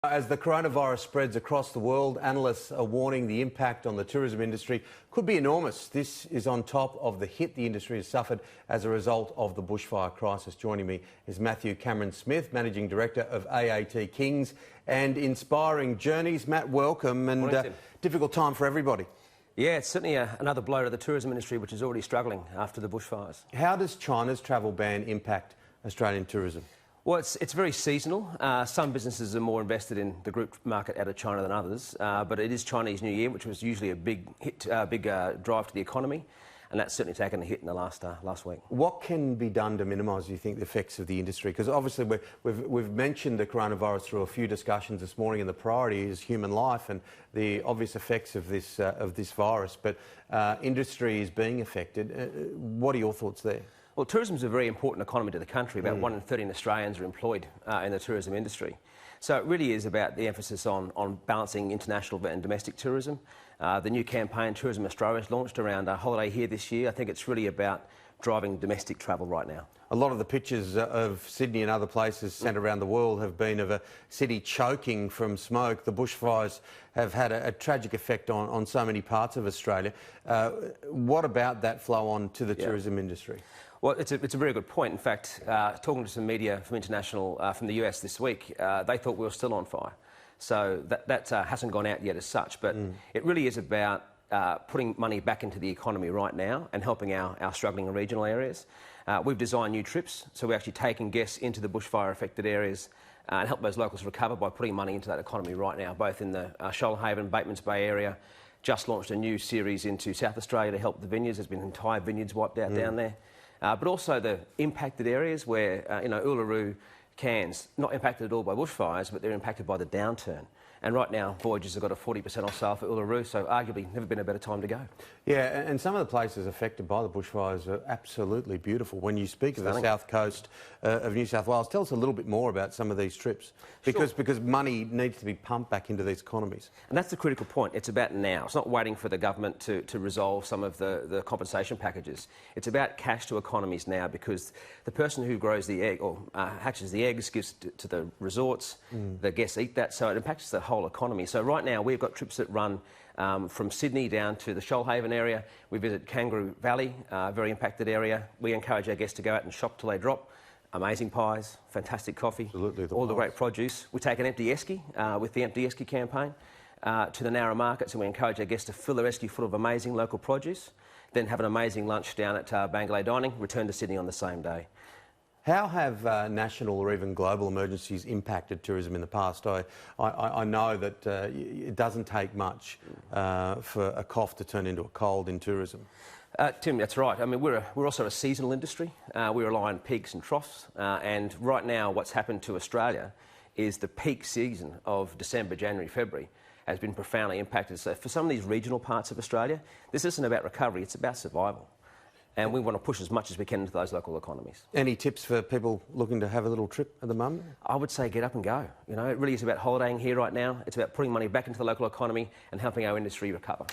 As the coronavirus spreads across the world, analysts are warning the impact on the tourism industry could be enormous. This is on top of the hit the industry has suffered as a result of the bushfire crisis. Joining me is Matthew Cameron-Smith, Managing Director of AAT Kings and Inspiring Journeys. Matt, welcome, and difficult time for everybody. Yeah, it's certainly another blow to the tourism industry, which is already struggling after the bushfires. How does China's travel ban impact Australian tourism? Well, it's very seasonal. Some businesses are more invested in the group market out of China than others, but it is Chinese New Year, which was usually a big hit, drive to the economy, and that's certainly taken a hit in the last week. What can be done to minimise, do you think, the effects of the industry? Because obviously we've mentioned the coronavirus through a few discussions this morning, and the priority is human life and the obvious effects of this virus, but industry is being affected. What are your thoughts there? Well, tourism is a very important economy to the country. About 1 in 13 Australians are employed in the tourism industry. So it really is about the emphasis on balancing international and domestic tourism. The new campaign, Tourism Australia, is launched around Holiday Here this year. I think it's really about driving domestic travel right now. A lot of the pictures of Sydney and other places sent around the world have been of a city choking from smoke. The bushfires have had a tragic effect on so many parts of Australia. What about that flow on to the tourism industry? Well, it's a very good point. In fact, talking to some media from from the US this week, they thought we were still on fire. So that hasn't gone out yet as such, but it really is about putting money back into the economy right now and helping our struggling regional areas. We've designed new trips, so we're actually taking guests into the bushfire-affected areas and help those locals recover by putting money into that economy right now, both in the Shoalhaven, Batemans Bay area. Just launched a new series into South Australia to help the vineyards. There's been entire vineyards wiped out down there. But also the impacted areas where, Uluru, Cairns, not impacted at all by bushfires, but they're impacted by the downturn. And right now, voyages have got a 40% off sale for Uluru, so arguably never been a better time to go. Yeah, and some of the places affected by the bushfires are absolutely beautiful. When you speak of the south coast of New South Wales, tell us a little bit more about some of these trips, because money needs to be pumped back into these economies. And that's the critical point. It's about now. It's not waiting for the government to resolve some of the compensation packages. It's about cash to economies now, because the person who grows the egg or hatches the eggs gives to the resorts, the guests eat that, so it impacts the whole economy. So right now we've got trips that run from Sydney down to the Shoalhaven area. We visit Kangaroo Valley, very impacted area. We encourage our guests to go out and shop till they drop. Amazing pies, fantastic coffee, all the great produce. We take an empty esky with the Empty Esky campaign to the narrow markets, and we encourage our guests to fill their esky full of amazing local produce, then have an amazing lunch down at Bangalore Dining, return to Sydney on the same day. How have national or even global emergencies impacted tourism in the past? I know that it doesn't take much for a cough to turn into a cold in tourism. Tim, that's right. I mean, we're also a seasonal industry. We rely on peaks and troughs, and right now what's happened to Australia is the peak season of December, January, February has been profoundly impacted. So for some of these regional parts of Australia, this isn't about recovery, it's about survival. And we want to push as much as we can into those local economies. Any tips for people looking to have a little trip at the moment? I would say get up and go. You know, it really is about holidaying here right now. It's about putting money back into the local economy and helping our industry recover.